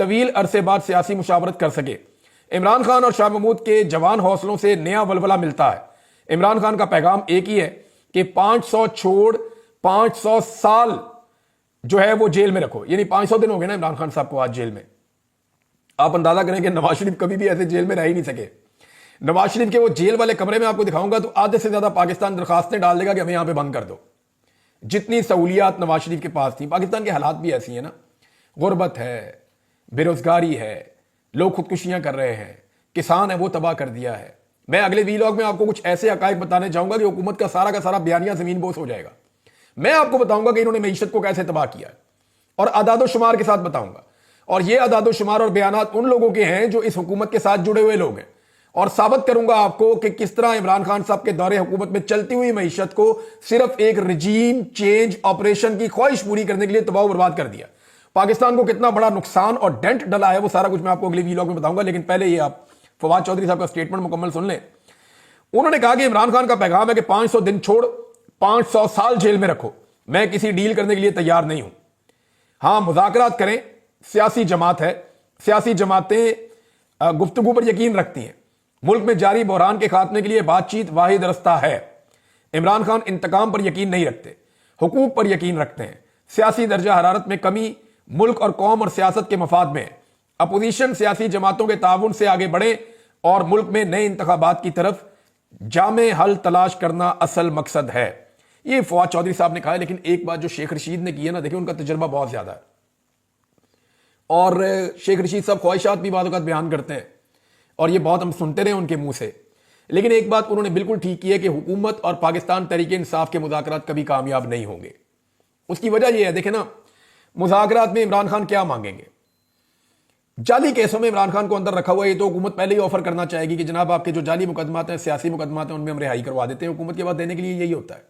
طویل عرصے بعد سیاسی مشاورت کر سکے۔ عمران خان اور شاہ محمود کے جوان حوصلوں سے نیا ولولہ ملتا ہے۔ عمران خان کا پیغام ایک ہی ہے کہ 500 چھوڑ 500 سال جو ہے وہ جیل میں رکھو، یعنی 500 دن ہو گئے نا عمران خان صاحب کو آج جیل میں۔ آپ اندازہ کریں کہ نواز شریف کبھی بھی ایسے جیل میں رہ ہی نہیں سکے۔ نواز شریف کے وہ جیل والے کمرے میں آپ کو دکھاؤں گا تو آدھے سے زیادہ پاکستان درخواستیں ڈال دے گا کہ ہمیں یہاں پہ بند کر دو۔ جتنی سہولیات نواز شریف کے پاس تھیں، پاکستان کے حالات بھی ایسی ہیں نا، غربت ہے، بے روزگاری ہے، لوگ خودکشیاں کر رہے ہیں، کسان ہے وہ تباہ کر دیا ہے۔ میں اگلے ویلاگ میں آپ کو کچھ ایسے حقائق بتانے چاہوں گا کہ حکومت کا سارا بیانیہ زمین بوس ہو جائے گا۔ میں آپ کو بتاؤں گا کہ انہوں نے معیشت کو کیسے تباہ کیا ہے، اور اعداد و شمار کے ساتھ بتاؤں گا، اور یہ اعداد و شمار اور بیانات ان لوگوں کے ہیں جو اس حکومت کے ساتھ جڑے ہوئے لوگ ہیں، اور ثابت کروں گا آپ کو کہ کس طرح عمران خان صاحب کے دور حکومت میں چلتی ہوئی معیشت کو صرف ایک رجیم چینج آپریشن کی خواہش پوری کرنے کے لیے تباہ و برباد کر دیا۔ پاکستان کو کتنا بڑا نقصان اور ڈینٹ ڈلا ہے وہ سارا کچھ میں آپ کو اگلے ویلاگ میں بتاؤں گا، لیکن پہلے یہ آپ فواد چودھری صاحب کا سٹیٹمنٹ مکمل سن لیں۔ انہوں نے کہا کہ عمران خان کا پیغام ہے کہ 500 دن چھوڑ 500 سال جیل میں رکھو، میں کسی ڈیل کرنے کے لیے تیار نہیں ہوں۔ ہاں مذاکرات کریں، سیاسی جماعت ہے، سیاسی جماعتیں گفتگو پر یقین رکھتی ہیں، ملک میں جاری بحران کے خاتمے کے لیے بات چیت واحد رستہ ہے۔ عمران خان انتقام پر یقین نہیں رکھتے، حقوق پر یقین رکھتے ہیں، سیاسی درجہ حرارت میں کمی ملک اور قوم اور سیاست کے مفاد میں ہے۔ اپوزیشن سیاسی جماعتوں کے تعاون سے آگے بڑھیں اور ملک میں نئے انتخابات کی طرف جامع حل تلاش کرنا اصل مقصد ہے۔ یہ فواد چودھری صاحب نے کہا ہے، لیکن ایک بات جو شیخ رشید نے کی ہے نا، دیکھیں ان کا تجربہ بہت زیادہ ہے، اور شیخ رشید صاحب خواہشات بھی بعض اوقات بیان کرتے ہیں، اور یہ بہت ہم سنتے رہے ان کے منہ سے، لیکن ایک بات انہوں نے بالکل ٹھیک کی ہے کہ حکومت اور پاکستان تحریک انصاف کے مذاکرات کبھی کامیاب نہیں ہوں گے۔ اس کی وجہ یہ ہے، دیکھیں نا، مذاکرات میں عمران خان کیا مانگیں گے؟ جعلی کیسوں میں عمران خان کو اندر رکھا ہوا ہے، یہ تو حکومت پہلے ہی آفر کرنا چاہے گی کہ جناب آپ کے جو جعلی مقدمات ہیں، سیاسی مقدمات ہیں، ان میں ہم رہائی کروا دیتے ہیں۔ حکومت کے بعد دینے کے لیے یہی ہوتا ہے،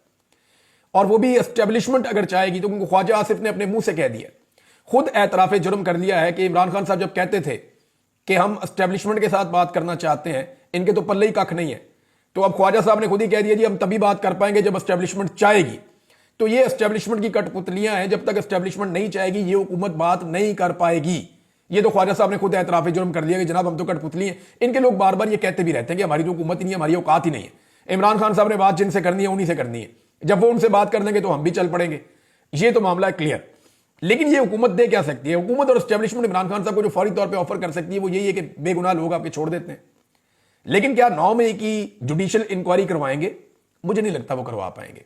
اور وہ بھی اسٹیبلشمنٹ اگر چاہے گی تو، کیونکہ خواجہ آصف نے اپنے منہ سے کہہ دیا، خود اعتراف جرم کر لیا ہے کہ عمران خان صاحب جب کہتے تھے کہ ہم اسٹیبلشمنٹ کے ساتھ بات کرنا چاہتے ہیں، ان کے تو پلے ہی ککھ نہیں ہے، تو اب خواجہ صاحب نے خود ہی کہہ دیا جی ہم تبھی بات کر پائیں گے جب اسٹیبلشمنٹ چاہے گی۔ تو یہ اسٹیبلشمنٹ کی کٹ پتلیاں ہیں، جب تک اسٹیبلشمنٹ نہیں چاہے گی یہ حکومت بات نہیں کر پائے گی۔ یہ تو خواجہ صاحب نے خود اعتراف جرم کر لیا کہ جناب ہم تو کٹ پتلی ہیں۔ ان کے لوگ بار بار یہ کہتے بھی رہتے ہیں کہ ہماری تو حکومت ہی نہیں ہے، ہماری اوقات ہی نہیں ہے، عمران خان صاحب نے بات جن سے کرنی ہے انہی سے کرنی ہے، جب وہ ان سے بات کر لیں گے تو ہم بھی چل پڑیں گے۔ یہ تو معاملہ ہے کلیئر۔ لیکن یہ حکومت دے کیا سکتی ہے؟ حکومت اور اسٹیبلشمنٹ عمران خان صاحب کو جو فوری طور پہ آفر کر سکتی ہے وہ یہی ہے کہ بے گناہ لوگ آپ کے چھوڑ دیتے ہیں۔ لیکن کیا 9 مئی کی جوڈیشل انکوائری کروائیں گے؟ مجھے نہیں لگتا وہ کروا پائیں گے،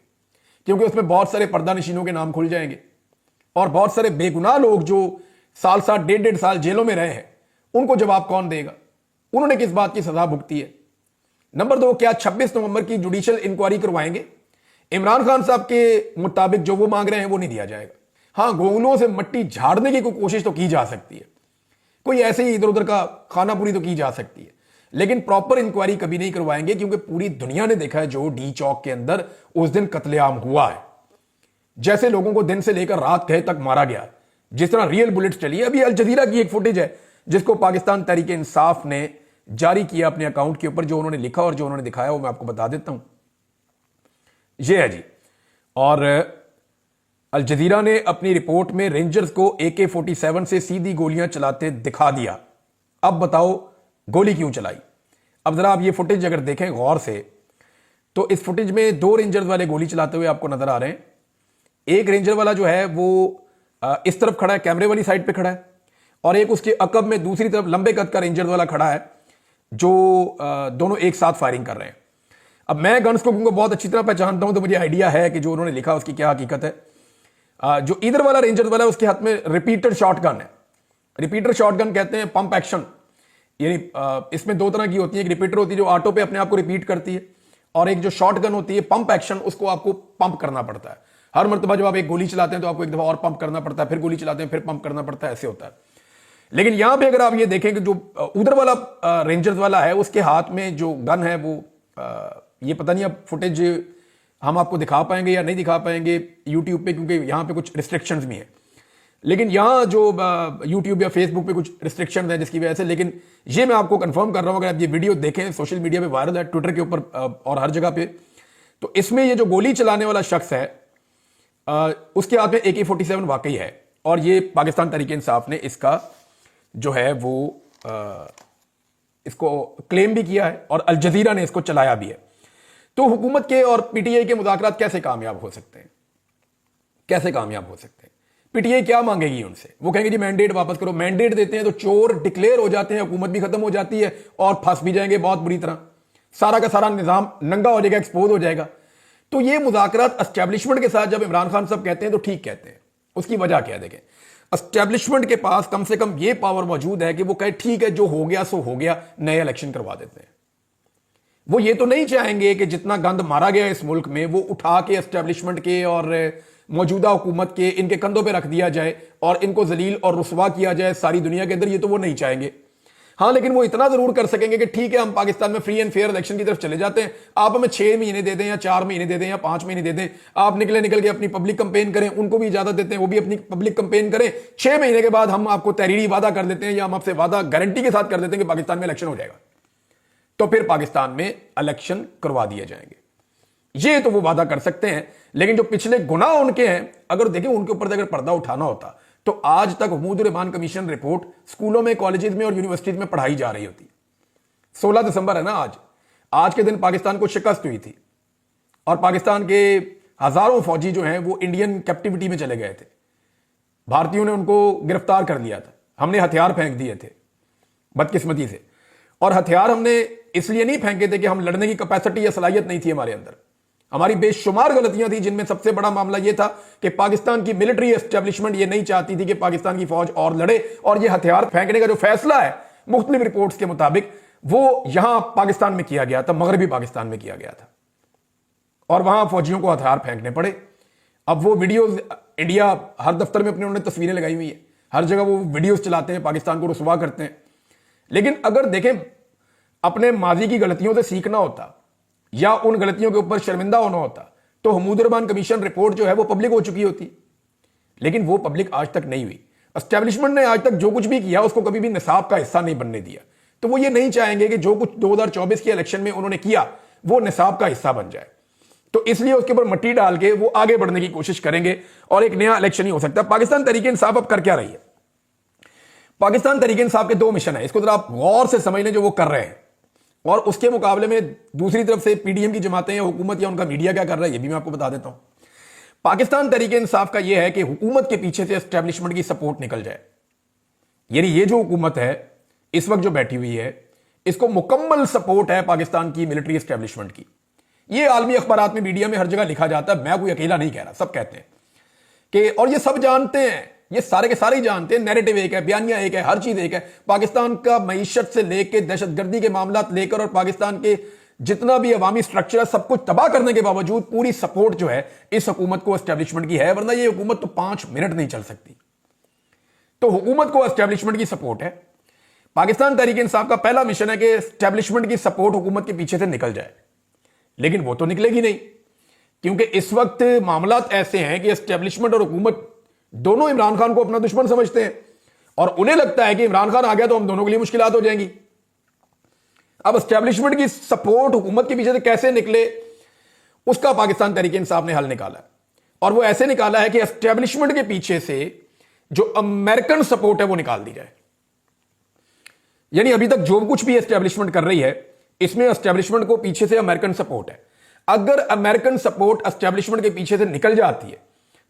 کیونکہ اس میں بہت سارے پردہ نشینوں کے نام کھل جائیں گے، اور بہت سارے بے گناہ لوگ جو سال 1.5 سال جیلوں میں رہے ہیں ان کو جواب کون دے گا؟ انہوں نے کس بات کی سزا بھگتی ہے؟ نمبر 2، کیا 26 نومبر کی جوڈیشل انکوائری کروائیں گے؟ عمران خان صاحب کے مطابق جو وہ مانگ رہے ہیں وہ نہیں دیا جائے گا۔ ہاں گونگلوں سے مٹی جھاڑنے کی کوئی کوشش تو کی جا سکتی ہے، کوئی ایسے ہی ادھر ادھر کا کھانا پوری تو کی جا سکتی ہے، لیکن پراپر انکوائری کبھی نہیں کروائیں گے، کیونکہ پوری دنیا نے دیکھا ہے جو ڈی چوک کے اندر اس دن قتل عام ہوا ہے، جیسے لوگوں کو دن سے لے کر رات کہے تک مارا گیا، جس طرح ریئل بلٹس چلی ہے۔ ابھی الجزیرہ کی ایک فوٹیج ہے جس کو پاکستان تحریک انصاف نے جاری کیا اپنے اکاؤنٹ کے اوپر، جو انہوں نے لکھا اور جو انہوں نے دکھایا وہ میں آپ کو بتا دیتا ہوں۔ یہ ہے جی، اور الجزیرہ نے اپنی رپورٹ میں رینجرز کو AK-47 سے سیدھی گولیاں چلاتے دکھا دیا۔ اب بتاؤ گولی کیوں چلائی؟ اب ذرا آپ یہ فوٹیج اگر دیکھیں غور سے تو اس فوٹیج میں 2 رینجرز والے گولی چلاتے ہوئے آپ کو نظر آ رہے ہیں۔ ایک رینجر والا جو ہے وہ اس طرف کھڑا ہے، کیمرے والی سائڈ پہ کھڑا ہے، اور ایک اس کے عقب میں دوسری طرف لمبے قد کا رینجر والا کھڑا ہے، جو دونوں ایک ساتھ فائرنگ کر رہے ہیں۔ اب میں گنز کو بہت اچھی طرح پہچانتا ہوں، تو مجھے آئیڈیا ہے کہ جو انہوں نے لکھا اس کی کیا حقیقت ہے۔ جو ادھر والا رینجر والا ہے اس کے ہاتھ میں ریپیٹر شاٹ گن ہے۔ ریپیٹر شاٹ گن کہتے ہیں پمپ ایکشن، یعنی اس میں 2 طرح کی ہوتی ہے، ایک ریپیٹر ہوتی ہے جو آٹو پہ اپنے آپ کو ریپیٹ کرتی ہے، اور ایک جو شاٹ گن ہوتی ہے پمپ ایکشن، اس کو آپ کو پمپ کرنا پڑتا ہے۔ ہر مرتبہ جب آپ ایک گولی چلاتے ہیں تو آپ کو ایک دفعہ اور پمپ کرنا پڑتا ہے، پھر گولی چلاتے ہیں پھر پمپ کرنا پڑتا ہے، ایسے ہوتا ہے۔ لیکن یہاں پہ اگر آپ یہ دیکھیں کہ جو ادھر والا رینجرز والا ہے اس کے ہاتھ میں جو گن ہے وہ یہ پتہ نہیں اب فوٹیج ہم آپ کو دکھا پائیں گے یا نہیں دکھا پائیں گے یوٹیوب پہ، کیونکہ یہاں پہ کچھ ریسٹرکشنز بھی ہیں، لیکن یہاں جو یوٹیوب یا فیس بک پہ کچھ ریسٹرکشنز ہیں جس کی وجہ سے، لیکن یہ میں آپ کو کنفرم کر رہا ہوں، اگر آپ یہ ویڈیو دیکھیں سوشل میڈیا پہ وائرل ہے، ٹویٹر کے اوپر اور ہر جگہ پہ، تو اس میں یہ جو گولی چلانے والا شخص ہے اس کے ہاتھ میں AK-47 واقعی ہے، اور یہ پاکستان تحریک انصاف نے اس کا جو ہے وہ اس کو کلیم بھی کیا ہے اور الجزیرہ نے اس کو چلایا بھی ہے. تو حکومت کے اور پی ٹی آئی کے مذاکرات کیسے کامیاب ہو سکتے ہیں؟ کیسے کامیاب ہو سکتے ہیں؟ پی ٹی آئی کیا مانگے گی ان سے؟ وہ کہیں گے جی مینڈیٹ واپس کرو. مینڈیٹ دیتے ہیں تو چور ڈکلیئر ہو جاتے ہیں, حکومت بھی ختم ہو جاتی ہے اور پھنس بھی جائیں گے بہت بری طرح, سارا کا سارا نظام ننگا ہو جائے گا, ایکسپوز ہو جائے گا. تو یہ مذاکرات اسٹیبلشمنٹ کے ساتھ جب عمران خان صاحب کہتے ہیں تو ٹھیک کہتے ہیں. اس کی وجہ کیا دیکھیں, اسٹیبلشمنٹ کے پاس کم سے کم یہ پاور موجود ہے کہ وہ کہے ٹھیک ہے جو ہو گیا سو ہو گیا, نئے الیکشن کروا دیتے ہیں. وہ یہ تو نہیں چاہیں گے کہ جتنا گند مارا گیا اس ملک میں وہ اٹھا کے اسٹیبلشمنٹ کے اور موجودہ حکومت کے ان کے کندھوں پہ رکھ دیا جائے اور ان کو ذلیل اور رسوا کیا جائے ساری دنیا کے اندر. یہ تو وہ نہیں چاہیں گے. ہاں لیکن وہ اتنا ضرور کر سکیں گے کہ ٹھیک ہے ہم پاکستان میں فری اینڈ فیئر الیکشن کی طرف چلے جاتے ہیں, آپ ہمیں 6 مہینے دے دیں یا 4 مہینے دے دیں یا 5 مہینے دے دیں, آپ نکل کے اپنی پبلک کمپین کریں. ان کو بھی اجازت دیتے ہیں وہ بھی اپنی پبلک کمپین کریں. 6 مہینے کے بعد ہم آپ کو تحریری وعدہ کر دیتے ہیں یا ہم آپ سے وعدہ گارنٹی کے ساتھ کر دیتے ہیں کہ پاکستان میں الیکشن ہو جائے گا, تو پھر پاکستان میں الیکشن کروا دیے جائیں گے. یہ تو وہ وعدہ کر سکتے ہیں. لیکن جو پچھلے گناہ ان کے ہیں, اگر دیکھیں ان کے اوپر اگر پردہ اٹھانا ہوتا تو آج تک حمود الرحمان کمیشن رپورٹ سکولوں میں, کالجز میں اور یونیورسٹیز میں پڑھائی جا رہی ہوتی. 16 دسمبر ہے نا آج کے دن پاکستان کو شکست ہوئی تھی اور پاکستان کے ہزاروں فوجی جو ہیں وہ انڈین کیپٹیوٹی میں چلے گئے تھے. بھارتیوں نے ان کو گرفتار کر لیا تھا, ہم نے ہتھیار پھینک دیے تھے بدقسمتی سے. اور ہتھیار ہم نے اس لیے نہیں پھینکے تھے کہ ہم لڑنے کی کیپیسٹی یا صلاحیت نہیں تھی ہمارے اندر. ہماری بے شمار غلطیاں تھیں, جن میں سب سے بڑا معاملہ یہ تھا کہ پاکستان کی ملٹری اسٹیبلشمنٹ یہ نہیں چاہتی تھی کہ پاکستان کی فوج اور لڑے, اور یہ ہتھیار پھینکنے کا جو فیصلہ ہے مختلف رپورٹس کے مطابق وہ یہاں پاکستان میں کیا گیا تھا, مغربی پاکستان میں کیا گیا تھا, اور وہاں فوجیوں کو ہتھیار پھینکنے پڑے. اب وہ ویڈیوز انڈیا ہر دفتر میں اپنے انہوں نے تصویریں لگائی ہوئی ہیں, ہر جگہ وہ ویڈیوز چلاتے ہیں, پاکستان کو رسوا کرتے ہیں. لیکن اگر دیکھیں اپنے ماضی کی غلطیوں سے سیکھنا ہوتا یا ان غلطیوں کے اوپر شرمندہ ہونا ہوتا تو حمود الرحمان کمیشن رپورٹ جو ہے وہ پبلک ہو چکی ہوتی. لیکن وہ پبلک آج تک نہیں ہوئی. اسٹیبلشمنٹ نے آج تک جو کچھ بھی کیا اس کو کبھی بھی نصاب کا حصہ نہیں بننے دیا. تو وہ یہ نہیں چاہیں گے کہ جو کچھ 2024 کے الیکشن میں انہوں نے کیا وہ نصاب کا حصہ بن جائے. تو اس لیے اس کے اوپر مٹی ڈال کے وہ آگے بڑھنے کی کوشش کریں گے اور ایک نیا الیکشن ہی ہو سکتا ہے. پاکستان تحریک انصاف اب کر کیا رہی ہے؟ پاکستان تحریک انصاف کے 2 مشن ہیں, اس کو ذرا آپ غور سے سمجھ لیں جو وہ کر رہے ہیں, اور اس کے مقابلے میں دوسری طرف سے پی ڈی ایم کی جماعتیں یا حکومت یا ان کا میڈیا کیا کر رہا ہے یہ بھی میں آپ کو بتا دیتا ہوں. پاکستان تحریک انصاف کا یہ ہے کہ حکومت کے پیچھے سے اسٹیبلشمنٹ کی سپورٹ نکل جائے. یعنی یہ جو حکومت ہے اس وقت جو بیٹھی ہوئی ہے اس کو مکمل سپورٹ ہے پاکستان کی ملٹری اسٹیبلشمنٹ کی. یہ عالمی اخبارات میں, میڈیا میں ہر جگہ لکھا جاتا ہے, میں کوئی اکیلا نہیں کہہ رہا, سب کہتے ہیں کہ, اور یہ سب جانتے ہیں, یہ سارے کے سارے ہی جانتے ہیں, نیریٹو ایک ہے, بیانیہ ایک ہے, ہر چیز ایک ہے. پاکستان کا معیشت سے لے کے دہشت گردی کے معاملات لے کر اور پاکستان کے جتنا بھی عوامی سٹرکچر ہے سب کچھ تباہ کرنے کے باوجود پوری سپورٹ جو ہے اس حکومت کو اسٹیبلشمنٹ کی ہے, ورنہ یہ حکومت تو 5 منٹ نہیں چل سکتی. تو حکومت کو اسٹیبلشمنٹ کی سپورٹ ہے. پاکستان تحریک انصاف کا پہلا مشن ہے کہ اسٹیبلشمنٹ کی سپورٹ حکومت کے پیچھے سے نکل جائے. لیکن وہ تو نکلے گی نہیں, کیونکہ اس وقت معاملات ایسے ہیں کہ اسٹیبلشمنٹ اور حکومت دونوں عمران خان کو اپنا دشمن سمجھتے ہیں, اور انہیں لگتا ہے کہ عمران خان آ گیا تو ہم دونوں کے لیے مشکلات ہو جائیں گی. اب اسٹیبلشمنٹ کی سپورٹ حکومت کے پیچھے سے کیسے نکلے اس کا پاکستان تحریک انصاف نے حل نکالا ہے, اور وہ ایسے نکالا ہے کہ اسٹیبلشمنٹ کے پیچھے سے جو امریکن سپورٹ ہے وہ نکال دی جائے. یعنی ابھی تک جو کچھ بھی اسٹیبلشمنٹ کر رہی ہے اس میں اسٹیبلشمنٹ کو پیچھے سے امریکن سپورٹ ہے. اگر امریکن سپورٹ اسٹیبلشمنٹ کے پیچھے سے نکل جاتی ہے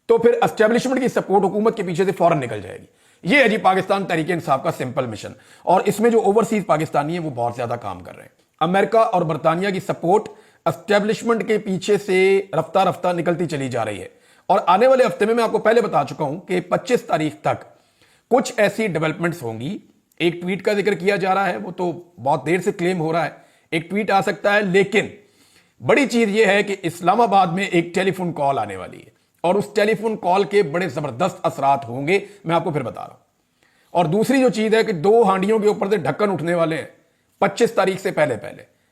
تو پھر اسٹیبلشمنٹ کی سپورٹ حکومت کے پیچھے سے فوراً نکل جائے گی. یہ ہے جی پاکستان تحریک انصاف کا سمپل مشن, اور اس میں جو اوورسیز پاکستانی ہیں وہ بہت زیادہ کام کر رہے ہیں. امریکہ اور برطانیہ کی سپورٹ اسٹیبلشمنٹ کے پیچھے سے رفتہ رفتہ نکلتی چلی جا رہی ہے, اور آنے والے ہفتے میں آپ کو پہلے بتا چکا ہوں کہ 25 تاریخ تک کچھ ایسی ڈیولپمنٹس ہوں گی. ایک ٹویٹ کا ذکر کیا جا رہا ہے, وہ تو بہت دیر سے کلیم ہو رہا ہے, ایک ٹویٹ آ سکتا ہے, لیکن بڑی چیز یہ ہے کہ اسلام آباد میں ایک ٹیلی فون کال آنے والی ہے, اور اس ٹیلی فون کال کے بڑے زبردست اثرات ہوں گے, میں آپ کو پھر بتا رہا ہوں. اور دوسری جو چیز ہے کہ 2 ہانڈیوں کے اوپر سے ڈھکن اٹھنے والے ہیں 25 تاریخ سے پہلے,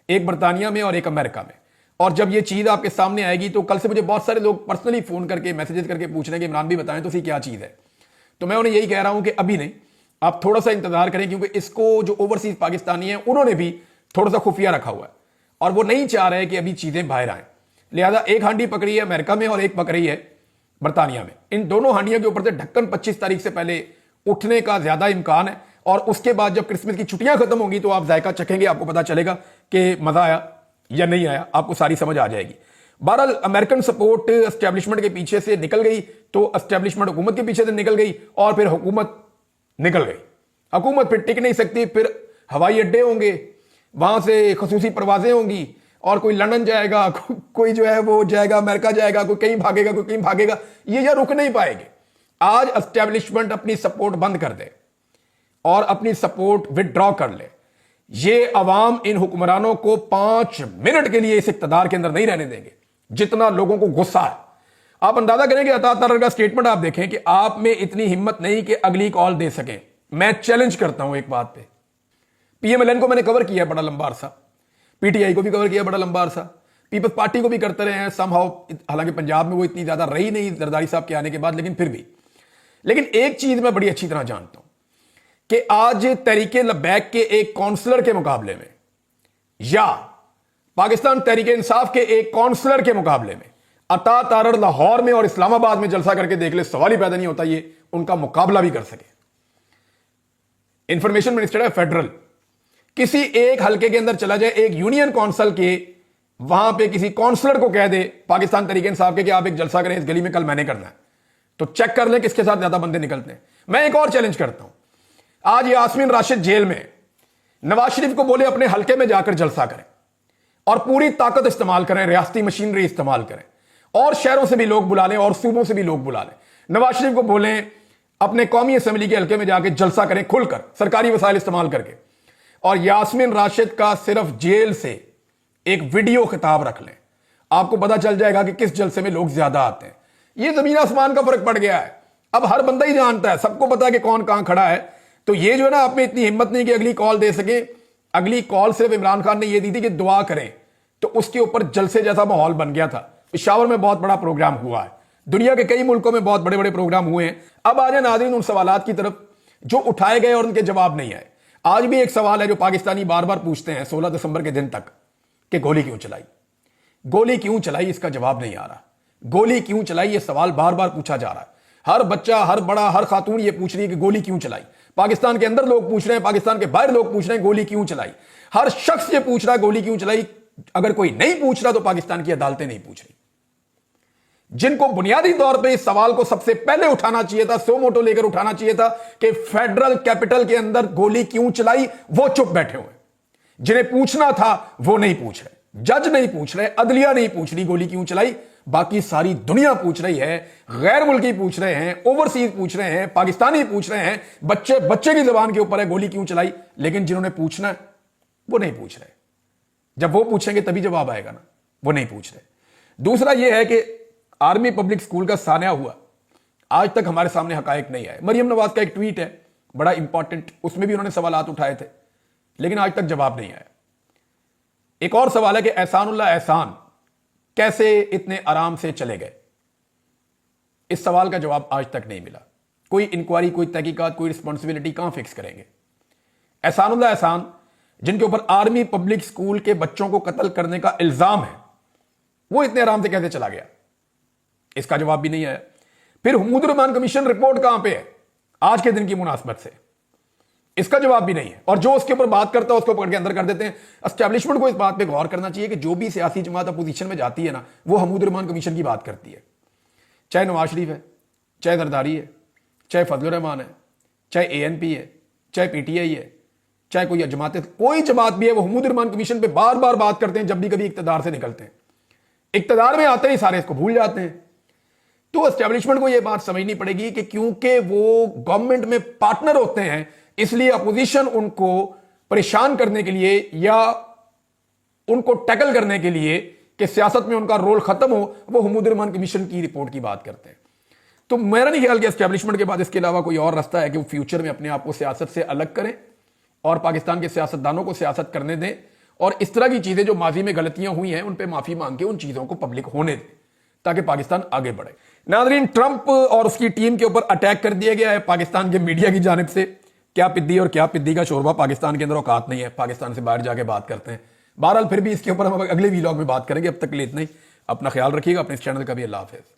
ایک برطانیہ میں اور ایک امریکہ میں. اور جب یہ چیز آپ کے سامنے آئے گی تو کل سے مجھے بہت سارے لوگ پرسنلی فون کر کے میسیجز کر کے پوچھ رہے ہیں کہ عمران بھی بتائیں تو اسی کیا چیز ہے. تو میں انہیں یہی کہہ رہا ہوں کہ ابھی نہیں, آپ تھوڑا سا انتظار کریں, کیونکہ اس کو جو اوورسیز پاکستانی ہیں انہوں نے بھی تھوڑا سا خفیہ رکھا ہوا ہے, اور وہ نہیں چاہ رہے کہ ابھی چیزیں باہر آئیں. لہذا ایک ہانڈی پکڑی ہے امریکہ میں اور ایک پکڑی ہے برطانیہ میں. ان دونوں ہانڈیوں کے اوپر سے ڈھکن 25 تاریخ سے پہلے اٹھنے کا زیادہ امکان ہے, اور اس کے بعد جب کرسمس کی چھٹیاں ختم ہوں گی تو آپ ذائقہ چکھیں گے, آپ کو پتا چلے گا کہ مزہ آیا یا نہیں آیا, آپ کو ساری سمجھ آ جائے گی. بہرحال امریکن سپورٹ اسٹیبلشمنٹ کے پیچھے سے نکل گئی تو اسٹیبلشمنٹ حکومت کے پیچھے سے نکل گئی, اور پھر حکومت نکل گئی. حکومت پھر ٹک نہیں سکتی, پھر ہوائی اڈے ہوں گے, وہاں سے خصوصی پروازیں ہوں گی, اور کوئی لندن جائے گا, کوئی جو ہے وہ جائے گا امریکہ جائے گا, کوئی کہیں بھاگے گا, کوئی کہیں بھاگے گا. یہ رک نہیں پائے گے. آج اسٹیبلشمنٹ اپنی سپورٹ بند کر دے اور اپنی سپورٹ وڈرا کر لے, یہ عوام ان حکمرانوں کو 5 منٹ کے لیے اس اقتدار کے اندر نہیں رہنے دیں گے جتنا لوگوں کو غصہ ہے. آپ اندازہ کریں کہ عطا ترر کا سٹیٹمنٹ آپ دیکھیں کہ آپ میں اتنی ہمت نہیں کہ اگلی کال دے سکیں. میں چیلنج کرتا ہوں ایک بات پہ, پی ایم ایل این کو میں نے کور کیا بڑا لمبا عرصہ, پی ٹی آئی کو بھی کور کیا بڑا لمبا عرصہ, پیپلز پارٹی کو بھی کرتے رہے ہیں سم ہاؤ, حالانکہ پنجاب میں وہ اتنی زیادہ رہی نہیں زرداری صاحب کے آنے کے بعد, لیکن پھر بھی. لیکن ایک چیز میں بڑی اچھی طرح جانتا ہوں کہ آج تحریک لبیک کے ایک کونسلر کے مقابلے میں یا پاکستان تحریک انصاف کے ایک کونسلر کے مقابلے میں عطا تارڑ لاہور میں اور اسلام آباد میں جلسہ کر کے دیکھ لے, سوال ہی پیدا نہیں ہوتا یہ ان کا مقابلہ بھی کر سکے. انفارمیشن منسٹر ہے فیڈرل, کسی ایک حلقے کے اندر چلا جائے, ایک یونین کونسل کے وہاں پہ کسی کونسلر کو کہہ دے پاکستان تحریک انصاف کے کہ آپ ایک جلسہ کریں اس گلی میں, کل میں نے کرنا ہے, تو چیک کر لیں کس کے ساتھ زیادہ بندے نکلتے ہیں. میں ایک اور چیلنج کرتا ہوں, آج یاسمین راشد جیل میں, نواز شریف کو بولے اپنے حلقے میں جا کر جلسہ کریں اور پوری طاقت استعمال کریں, ریاستی مشینری استعمال کریں, اور شہروں سے بھی لوگ بلا لیں اور صوبوں سے بھی لوگ بلا لیں. نواز شریف کو بولیں اپنے قومی اسمبلی کے حلقے میں جا کے جلسہ کریں کھل کر, سرکاری وسائل استعمال کر کے, اور یاسمین راشد کا صرف جیل سے ایک ویڈیو خطاب رکھ لیں. آپ کو پتا چل جائے گا کہ کس جلسے میں لوگ زیادہ آتے ہیں. یہ زمین آسمان کا فرق پڑ گیا ہے, اب ہر بندہ ہی جانتا ہے, سب کو پتا ہے کہ کون کہاں کھڑا ہے. تو یہ جو ہے نا, آپ میں اتنی ہمت نہیں کہ اگلی کال دے سکیں. اگلی کال صرف عمران خان نے یہ دی تھی کہ دعا کریں, تو اس کے اوپر جلسے جیسا ماحول بن گیا تھا. پشاور میں بہت بڑا پروگرام ہوا ہے, دنیا کے کئی ملکوں میں بہت بڑے بڑے پروگرام ہوئے ہیں. اب آ جائیں ناظرین ان سوالات کی طرف جو اٹھائے گئے اور ان کے جواب نہیں آئے. آج بھی ایک سوال ہے جو پاکستانی بار بار پوچھتے ہیں 16 دسمبر کے دن تک, کہ گولی کیوں چلائی, گولی کیوں چلائی, اس کا جواب نہیں آ رہا. گولی کیوں چلائی, یہ سوال بار بار پوچھا جا رہا ہے. ہر بچہ, ہر بڑا, ہر خاتون یہ پوچھ رہی ہے کہ گولی کیوں چلائی. پاکستان کے اندر لوگ پوچھ رہے ہیں, پاکستان کے باہر لوگ پوچھ رہے ہیں گولی کیوں چلائی. ہر شخص یہ پوچھ رہا ہے گولی کیوں چلائی. اگر کوئی نہیں پوچھ رہا تو پاکستان کی عدالتیں نہیں پوچھ رہی. جن کو بنیادی طور پہ اس سوال کو سب سے پہلے اٹھانا چاہیے تھا, سو موٹو لے کر اٹھانا چاہیے تھا کہ فیڈرل کیپٹل کے اندر گولی کیوں چلائی, وہ چپ بیٹھے ہوئے. جنہیں پوچھنا تھا وہ نہیں پوچھ رہے, جج نہیں پوچھ رہے, عدلیہ نہیں پوچھ رہی گولی کیوں چلائی. باقی ساری دنیا پوچھ رہی ہے, غیر ملکی پوچھ رہے ہیں, اوورسیز پوچھ رہے ہیں, پاکستانی پوچھ رہے ہیں, بچے بچے کی زبان کے اوپر ہے گولی کیوں چلائی. لیکن جنہوں نے پوچھنا ہے وہ نہیں پوچھ رہے. جب وہ پوچھیں گے تبھی جواب آئے گا نا, وہ نہیں پوچھ رہے. دوسرا یہ ہے کہ آرمی پبلک سکول کا سانحہ ہوا, آج تک ہمارے سامنے حقائق نہیں آئے. مریم نواز کا ایک ٹویٹ ہے بڑا امپورٹنٹ, اس میں بھی انہوں نے سوالات اٹھائے تھے لیکن آج تک جواب نہیں آیا. ایک اور سوال ہے کہ احسان اللہ احسان کیسے اتنے آرام سے چلے گئے, اس سوال کا جواب آج تک نہیں ملا. کوئی انکوائری, کوئی تحقیقات, کوئی رسپانسبلٹی کہاں فکس کریں گے. احسان اللہ احسان جن کے اوپر آرمی پبلک سکول کے بچوں کو قتل کرنے کا الزام ہے, وہ اتنے آرام سے کیسے چلا گیا, اس کا جواب بھی نہیں آیا. پھر حمود الرحمان کمیشن رپورٹ کہاں پہ ہے آج کے دن کی مناسبت سے, اس کا جواب بھی نہیں ہے. اور جو اس کے اوپر بات کرتا ہے اس کو پکڑ کے اندر کر دیتے ہیں. اسٹیبلشمنٹ کو اس بات پہ غور کرنا چاہیے کہ جو بھی سیاسی جماعت اپوزیشن میں جاتی ہے نا, وہ حمود الرحمان کمیشن کی بات کرتی ہے. چاہے نواز شریف ہے, چاہے زرداری ہے, چاہے فضل الرحمان ہے, چاہے اے این پی ہے, چاہے پی ٹی آئی ہے, چاہے کوئی جماعت, کوئی جماعت بھی ہے, وہ حمود الرحمان کمیشن پہ بار بار بات کرتے ہیں جب بھی کبھی اقتدار سے نکلتے ہیں. اقتدار میں آتے ہی سارے اس کو بھول جاتے ہیں. تو اسٹیبلشمنٹ کو یہ بات سمجھنی پڑے گی کہ کیونکہ وہ گورنمنٹ میں پارٹنر ہوتے ہیں, اس لیے اپوزیشن ان کو پریشان کرنے کے لیے یا ان کو ٹیکل کرنے کے لیے کہ سیاست میں ان کا رول ختم ہو, وہ حمود الرحمان کمیشن کی رپورٹ کی بات کرتے ہیں. تو میرا نہیں خیال کہ اسٹیبلشمنٹ کے بعد اس کے علاوہ کوئی اور راستہ ہے کہ وہ فیوچر میں اپنے آپ کو سیاست سے الگ کریں اور پاکستان کے سیاستدانوں کو سیاست کرنے دیں, اور اس طرح کی چیزیں جو ماضی میں غلطیاں ہوئی ہیں ان پہ معافی مانگ کے ان چیزوں کو پبلک ہونے دیں تاکہ پاکستان آگے بڑھے. ناظرین, ٹرمپ اور اس کی ٹیم کے اوپر اٹیک کر دیا گیا ہے پاکستان کے میڈیا کی جانب سے. کیا پدی اور کیا پدی کا شوربہ, پاکستان کے اندر اوقات نہیں ہے, پاکستان سے باہر جا کے بات کرتے ہیں. بہرحال پھر بھی اس کے اوپر ہم اگلے ویلاگ میں بات کریں گے. اب تک کے لیے اتنا ہی. اپنا خیال رکھیے گا, اپنے اس چینل کا بھی. اللہ حافظ.